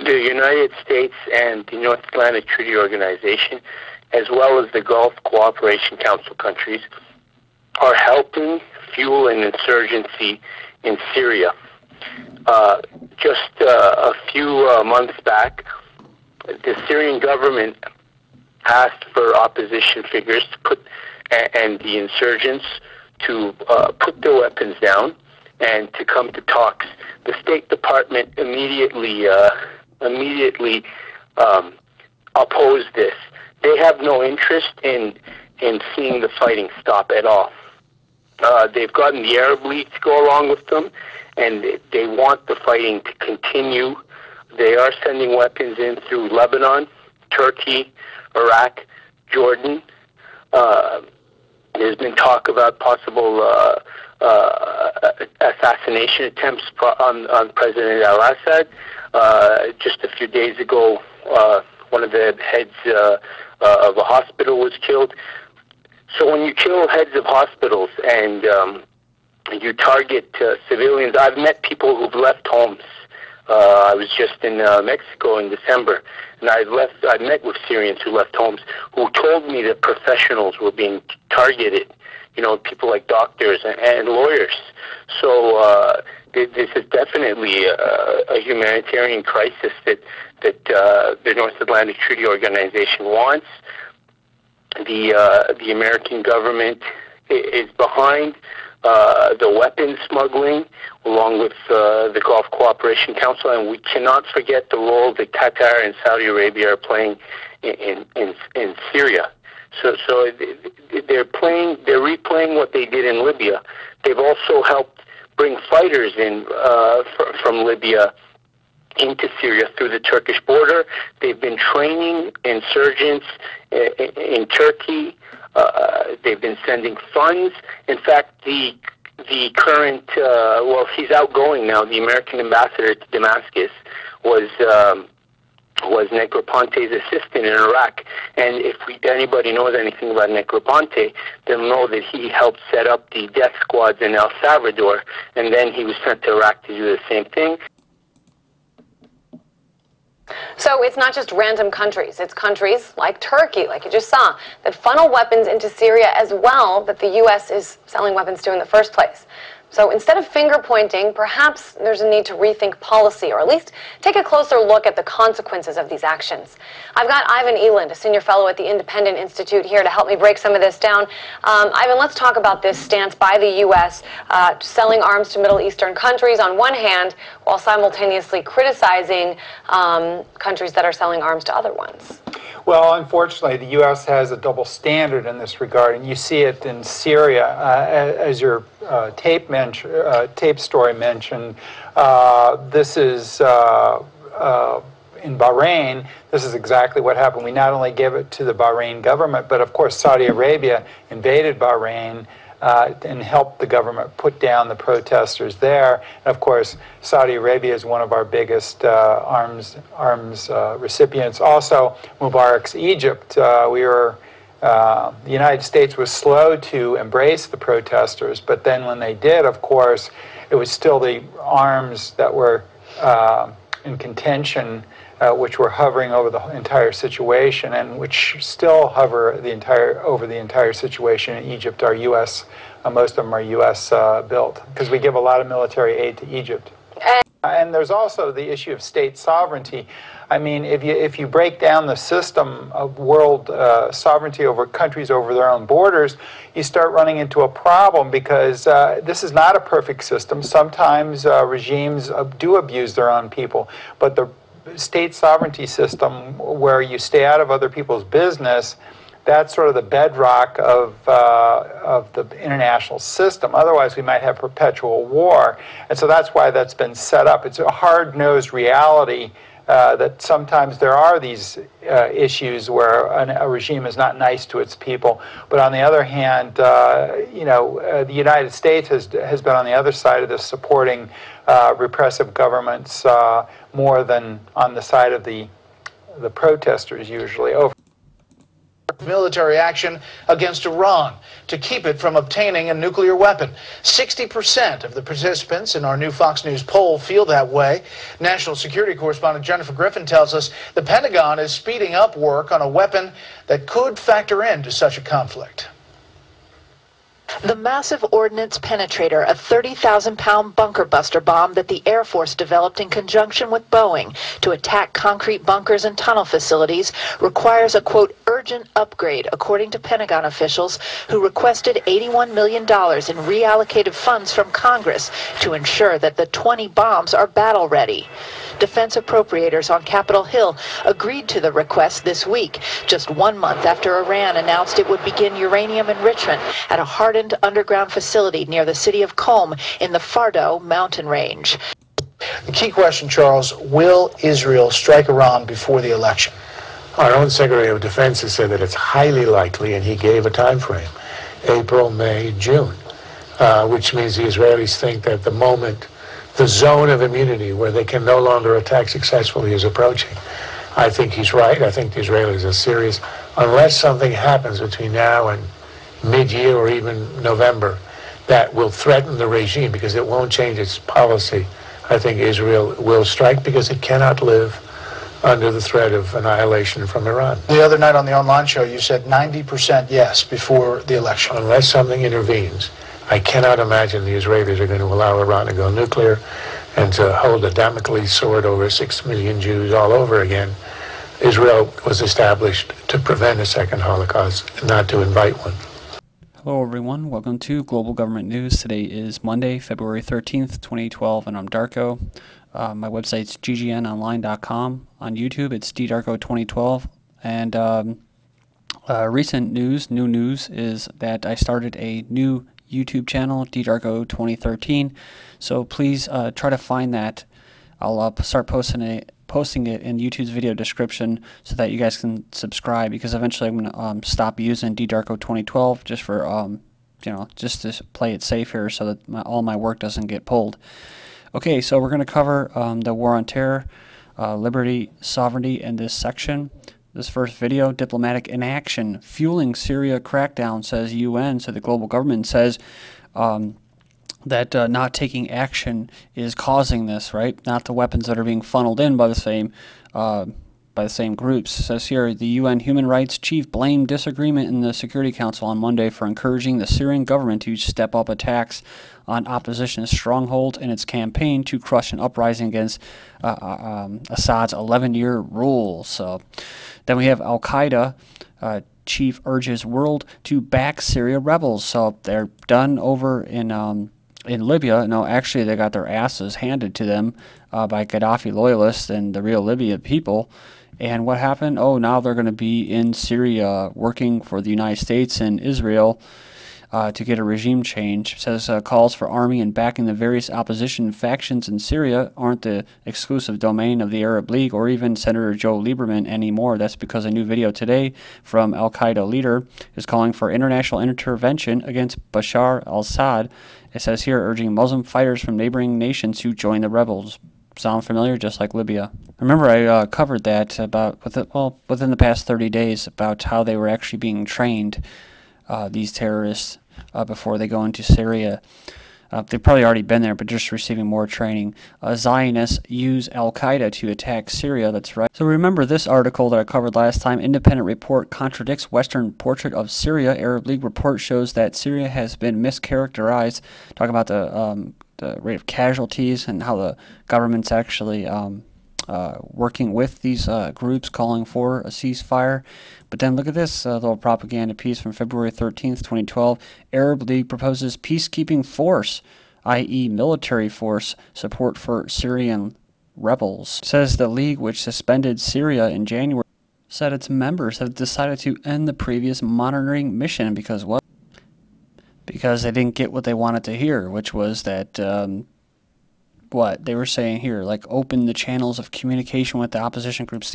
the United States and the North Atlantic Treaty Organization, as well as the Gulf Cooperation Council countries, are helping fuel an insurgency in Syria. Just a few months back, the Syrian government asked for opposition figures to put and the insurgents to put their weapons down and to come to talks. The State Department immediately opposed this. They have no interest in seeing the fighting stop at all. They've gotten the Arab League to go along with them, and they want the fighting to continue. They are sending weapons in through Lebanon, Turkey, Iraq, Jordan. There's been talk about possible assassination attempts on President al-Assad. Just a few days ago, one of the heads of a hospital was killed. So when you kill heads of hospitals and you target civilians, I've met people who've left homes. I was just in Mexico in December, and I met with Syrians who left homes who told me that professionals were being targeted, people like doctors and lawyers. So this is definitely a humanitarian crisis that the North Atlantic Treaty Organization wants. The American government is behind the weapons smuggling, along with the Gulf Cooperation Council, and we cannot forget the role that Qatar and Saudi Arabia are playing in Syria. So they're replaying what they did in Libya. They've also helped bring fighters in from Libya into Syria through the Turkish border. They've been training insurgents in Turkey. They've been sending funds. In fact, the current, he's outgoing now. The American ambassador to Damascus was Negroponte's assistant in Iraq. And if anybody knows anything about Negroponte, they'll know that he helped set up the death squads in El Salvador, and then he was sent to Iraq to do the same thing. So it's not just random countries, it's countries like Turkey, like you just saw, that funnel weapons into Syria as well that the U.S. is selling weapons to in the first place. So instead of finger pointing, perhaps there's a need to rethink policy, or at least take a closer look at the consequences of these actions. I've got Ivan Eland, a senior fellow at the Independent Institute, here to help me break some of this down. Ivan, let's talk about this stance by the U.S. Selling arms to Middle Eastern countries on one hand, while simultaneously criticizing countries that are selling arms to other ones. Well, unfortunately, the U.S. has a double standard in this regard, and you see it in Syria, as your tape story mentioned. This is in Bahrain. This is exactly what happened. We not only gave it to the Bahrain government, but of course Saudi Arabia invaded Bahrain and helped the government put down the protesters there. And of course, Saudi Arabia is one of our biggest arms recipients. Also, Mubarak's Egypt. The United States was slow to embrace the protesters, but then when they did, of course, it was still the arms that were in contention, which were hovering over the entire situation, and which still hover over the entire situation in Egypt. Are U.S. Most of them are U.S. built, because we give a lot of military aid to Egypt. And there's also the issue of state sovereignty. I mean, if you break down the system of world sovereignty over countries over their own borders, you start running into a problem, because this is not a perfect system. Sometimes regimes do abuse their own people, but the state sovereignty system, where you stay out of other people's business, that's sort of the bedrock of the international system. Otherwise, we might have perpetual war. And so that's why that's been set up. It's a hard-nosed reality that sometimes there are these issues where a regime is not nice to its people. But on the other hand, the United States has been on the other side of this, supporting repressive governments more than on the side of the protesters usually. military action against Iran to keep it from obtaining a nuclear weapon. 60% of the participants in our new Fox News poll feel that way. National security correspondent Jennifer Griffin tells us the Pentagon is speeding up work on a weapon that could factor into such a conflict. The massive ordnance penetrator, a 30,000-pound bunker buster bomb that the Air Force developed in conjunction with Boeing to attack concrete bunkers and tunnel facilities, requires a, quote, urgent upgrade, according to Pentagon officials who requested $81 million in reallocated funds from Congress to ensure that the 20 bombs are battle-ready. Defense appropriators on Capitol Hill agreed to the request this week, just 1 month after Iran announced it would begin uranium enrichment at a hardened underground facility near the city of Qom in the Fardo mountain range. The key question, Charles, will Israel strike Iran before the election? Our own Secretary of Defense has said that it's highly likely, and he gave a time frame, April, May, June, which means the Israelis think that the moment the zone of immunity where they can no longer attack successfully is approaching. I think he's right. I think the Israelis are serious. Unless something happens between now and mid-year or even November that will threaten the regime because it won't change its policy, I think Israel will strike because it cannot live under the threat of annihilation from Iran. The other night on the online show, you said 90% yes before the election. Unless something intervenes, I cannot imagine the Israelis are going to allow Iran to go nuclear and to hold a Damocles sword over 6 million Jews all over again. Israel was established to prevent a second Holocaust, not to invite one. Hello everyone, welcome to Global Government News. Today is Monday, February 13th, 2012, and I'm Darko. My website's ggnonline.com. On YouTube, it's ddarko2012. And recent news, new news, is that I started a new YouTube channel, ddarko2013. So please try to find that. I'll start posting it in YouTube's video description so that you guys can subscribe, because eventually I'm going to stop using ddarko2012 just for just to play it safe here so that all my work doesn't get pulled. Okay, so we're going to cover the war on terror, liberty, sovereignty in this section. This first video, diplomatic inaction fueling Syria crackdown, says UN. So the global government says that not taking action is causing this, right? Not the weapons that are being funneled in by the same groups. It says here, the UN human rights chief blamed disagreement in the Security Council on Monday for encouraging the Syrian government to step up attacks on opposition strongholds in its campaign to crush an uprising against Assad's 11-year rule. So then we have Al-Qaeda chief urges world to back Syria rebels. So they're done over in Libya. No, actually they got their asses handed to them by Gaddafi loyalists and the real Libya people. And what happened? Oh, now they're going to be in Syria working for the United States and Israel to get a regime change. It says calls for arming and backing the various opposition factions in Syria aren't the exclusive domain of the Arab League or even Senator Joe Lieberman anymore. That's because a new video today from Al-Qaeda leader is calling for international intervention against Bashar al-Assad. It says here, urging Muslim fighters from neighboring nations to join the rebels. Sound familiar? Just like Libya. Remember, I covered that within the past 30 days about how they were actually being trained, these terrorists, before they go into Syria. They've probably already been there, but just receiving more training. Zionists use Al-Qaeda to attack Syria. That's right. So remember this article that I covered last time. Independent report contradicts Western portrait of Syria. Arab League report shows that Syria has been mischaracterized. Talking about the rate of casualties and how the government's actually working with these groups calling for a ceasefire. But then look at this little propaganda piece from February 13th, 2012. Arab League proposes peacekeeping force, i.e. military force, support for Syrian rebels. It says the League, which suspended Syria in January, said its members have decided to end the previous monitoring mission because what? Because they didn't get what they wanted to hear, which was that what they were saying here, like open the channels of communication with the opposition groups.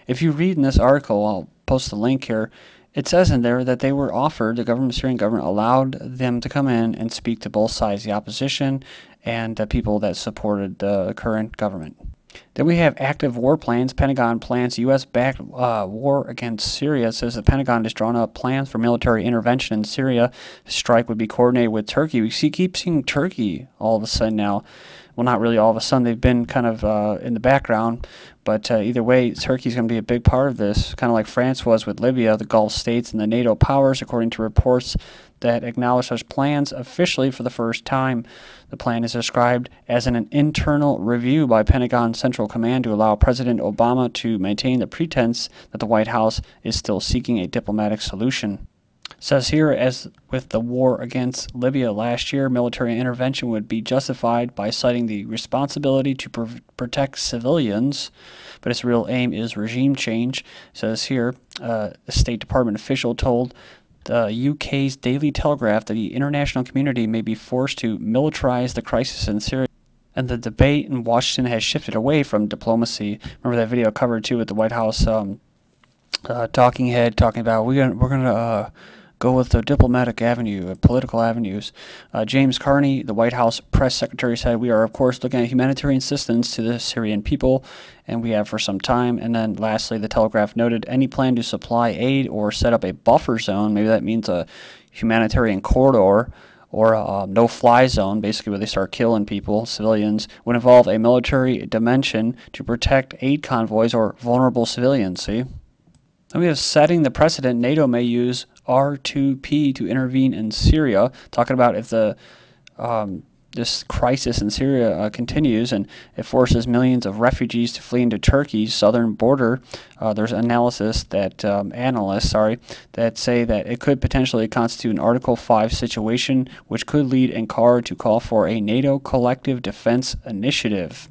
If you read in this article, I'll post the link here, it says in there that they were offered, the Syrian government allowed them to come in and speak to both sides, the opposition and the people that supported the current government. Then we have active war plans. Pentagon plans U.S.-backed war against Syria. It says the Pentagon has drawn up plans for military intervention in Syria. The strike would be coordinated with Turkey. We keep seeing Turkey all of a sudden now. Well, not really all of a sudden. They've been kind of in the background. But either way, Turkey's going to be a big part of this, kind of like France was with Libya, the Gulf states, and the NATO powers, according to reports that acknowledge such plans officially for the first time. The plan is described as an internal review by Pentagon Central Command to allow President Obama to maintain the pretense that the White House is still seeking a diplomatic solution. It says here, as with the war against Libya last year, military intervention would be justified by citing the responsibility to protect civilians, but its real aim is regime change. It says here, a State Department official told the UK's Daily Telegraph that the international community may be forced to militarize the crisis in Syria. And the debate in Washington has shifted away from diplomacy. Remember that video covered too with the White House talking head talking about we're gonna go with the diplomatic avenue, political avenues. James Carney, the White House press secretary, said, "We are, of course, looking at humanitarian assistance to the Syrian people, and we have for some time." And then lastly, the Telegraph noted any plan to supply aid or set up a buffer zone, maybe that means a humanitarian corridor, or a no-fly zone, basically where they start killing people, civilians, would involve a military dimension to protect aid convoys or vulnerable civilians, see? Then we have setting the precedent. NATO may use R2P to intervene in Syria, talking about if the this crisis in Syria continues and it forces millions of refugees to flee into Turkey's southern border. There's analysts that say that it could potentially constitute an Article 5 situation, which could lead Ankara to call for a NATO collective defense initiative.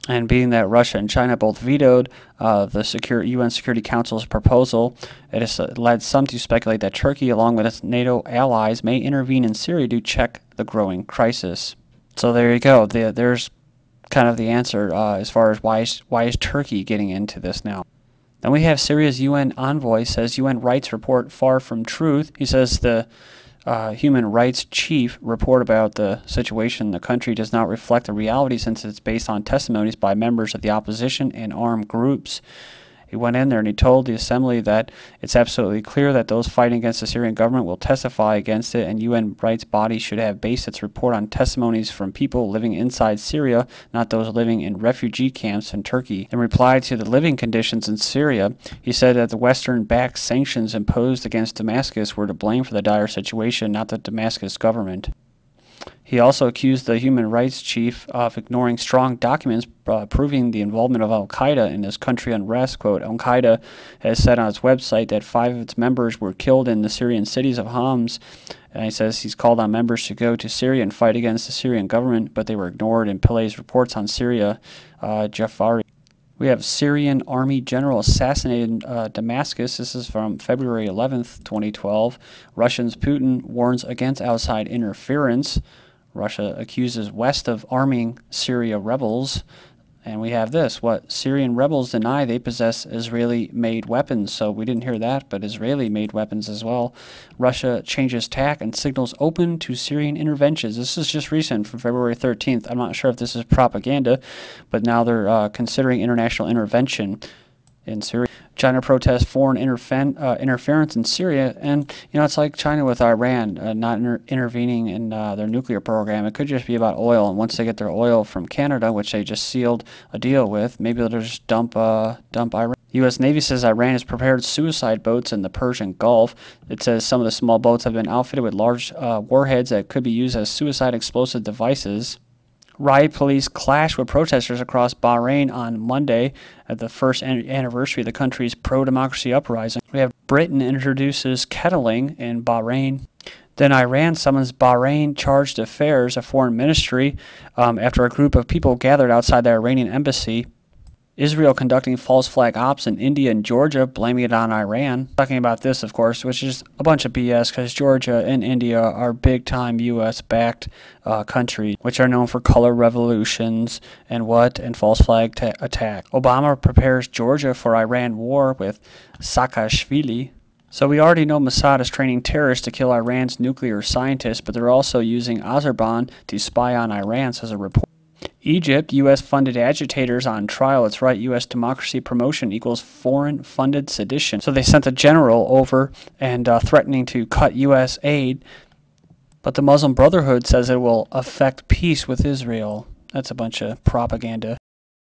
And being that Russia and China both vetoed the UN Security Council's proposal, it has led some to speculate that Turkey, along with its NATO allies, may intervene in Syria to check the growing crisis. So there you go. There's kind of the answer as far as why is Turkey getting into this now. Then we have Syria's UN envoy says UN rights report far from truth. He says the human rights chief report about the situation in the country does not reflect the reality since it's based on testimonies by members of the opposition and armed groups. He went in there and he told the assembly that it's absolutely clear that those fighting against the Syrian government will testify against it, and UN rights bodies should have based its report on testimonies from people living inside Syria, not those living in refugee camps in Turkey. In reply to the living conditions in Syria, he said that the Western-backed sanctions imposed against Damascus were to blame for the dire situation, not the Damascus government. He also accused the human rights chief of ignoring strong documents proving the involvement of Al-Qaeda in this country unrest. Quote, Al-Qaeda has said on its website that 5 of its members were killed in the Syrian cities of Homs. And he says he's called on members to go to Syria and fight against the Syrian government, but they were ignored in Pilay's reports on Syria. Jafari. We have Syrian army general assassinated in Damascus. This is from February 11th, 2012. Russians Putin warns against outside interference. Russia accuses West of arming Syria rebels. And we have this, what Syrian rebels deny they possess Israeli-made weapons. So we didn't hear that, but Israeli-made weapons as well. Russia changes tack and signals open to Syrian interventions. This is just recent from February 13th. I'm not sure if this is propaganda, but now they're considering international intervention in Syria. China protests foreign interference in Syria, and it's like China with Iran not intervening in their nuclear program. It could just be about oil, and once they get their oil from Canada, which they just sealed a deal with, maybe they'll just dump Iran. U.S. Navy says Iran has prepared suicide boats in the Persian Gulf. It says some of the small boats have been outfitted with large warheads that could be used as suicide explosive devices. Riot police clashed with protesters across Bahrain on Monday at the first anniversary of the country's pro-democracy uprising. We have Britain introduces kettling in Bahrain. Then Iran summons Bahrain chargé d'affaires, a foreign ministry, after a group of people gathered outside the Iranian embassy. Israel conducting false flag ops in India and Georgia, blaming it on Iran. Talking about this, of course, which is a bunch of BS because Georgia and India are big-time U.S.-backed countries, which are known for color revolutions and false flag attack. Obama prepares Georgia for Iran war with Saakashvili. So we already know Mossad is training terrorists to kill Iran's nuclear scientists, but they're also using Azerbaijan to spy on Iran, says a report. Egypt, U.S.-funded agitators on trial. It's right, U.S. democracy promotion equals foreign-funded sedition. So they sent a general over and threatening to cut U.S. aid, but the Muslim Brotherhood says it will affect peace with Israel. That's a bunch of propaganda.